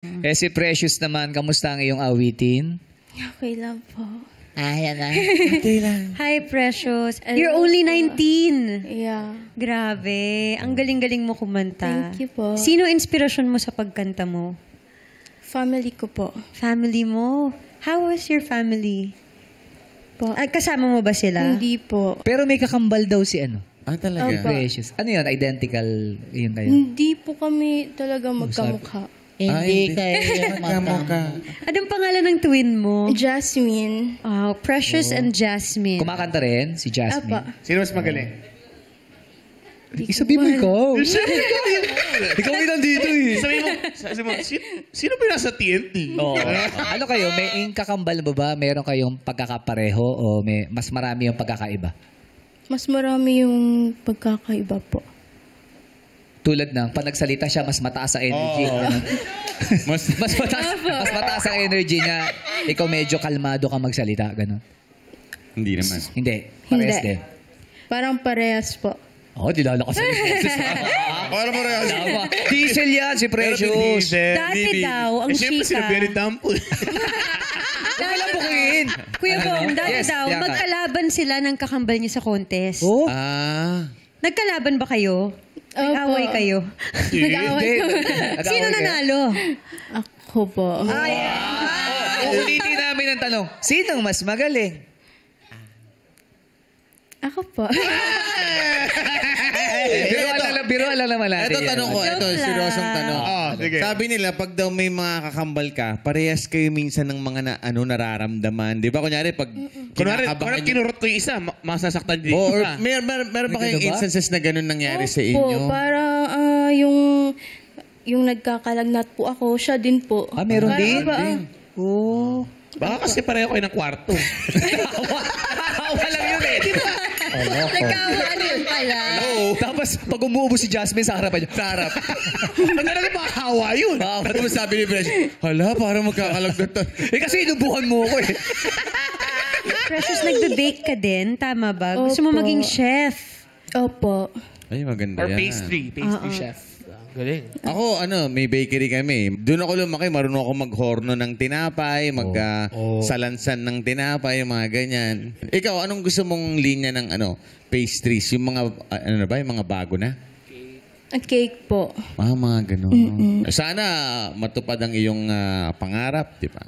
Eh si Precious naman, kamusta ang iyong awitin? Okay lang po. Yan na. Okay lang. Hi, Precious. You're only 19. Yeah. Grabe. Ang galing-galing mo kumanta. Thank you po. Sino inspirasyon mo sa pagkanta mo? Family ko po. Family mo? How was your family? Po. Kasama mo ba sila? Hindi po. Pero may kakambal daw si ano? Talaga? Opo. Precious. Ano yun? Identical yun kayo? Hindi po kami talaga magkamukha. Hindi kayo magkamukha. Anong pangalan ng twin mo? Jasmine. Oh, Precious and Jasmine. Kumakanta rin si Jasmine. Apa. Sino mas magaling? Isabi mo ikaw. Ikaw ay nandito eh. Sabi mo, sino ba nasa TNT? Oo. Ano kayo? May kakambal ba ba? Meron kayong pagkakapareho o may mas marami yung pagkakaiba? Mas marami yung pagkakaiba po. Tulad ng pag nagsalita siya, mas mataas ang energy. mas mataas ang energy niya. Ikaw medyo kalmado ka magsalita. Ganun. Hindi naman. Hindi. Parehas Hindi. din. Parang parehas po. Dilala ka sa boses. Para mo rin. Tama. Diesel yan si Precious. Dati daw, ang Siyempre sila chika. very dampo. Huwag lang bukuin. Kuya Bong, dati Yes, daw, Bianca. magkalaban sila ng kakambal niya sa contest. Oh? Nagkalaban ba kayo? Nag-away kayo? Nag-away ko. Sino nanalo? Ako po. Ulitin namin ang tanong. Sinong mas magaling? Ako po. Biro alam naman natin. Ito tanong ko, ito, seryosong tanong. Sabi nila, pag daw may mga kakambal ka, parehas kayo minsan ng mga nararamdaman. Di ba? Kunyari, pag Kunwari, kinurot ko yung isa, masasaktan din. or isa. meron ba kayong ba? instances na ganun nangyari sa Po, inyo? para yung nagkakalagnat po ako, siya din po. Meron Para din? ba, Oh. Baka kasi pareho kayo ng kwarto. Tawa lang yun eh. Nagkawaan yun pala. Tapos pag umuubo si Jasmine sa harapan niya. Sa harap. Ang talaga makahawa yun. At sabi ni Fresh, hala, parang magkakalagnat to. Kasi inubuhan mo ako eh. Precious, nagbe-bake ka din? Tama ba? Gusto mo Opo. maging chef? Opo. Ay, maganda Or yan. pastry chef. Galing. Ako, may bakery kami. Doon ako lumaki, marunong ako maghorno ng tinapay, salansan ng tinapay, mga ganyan. Ikaw, anong gusto mong linya ng pastries? Yung mga, yung mga bago na? Ang cake po. Mga ganun. Sana matupad ang iyong pangarap, di ba?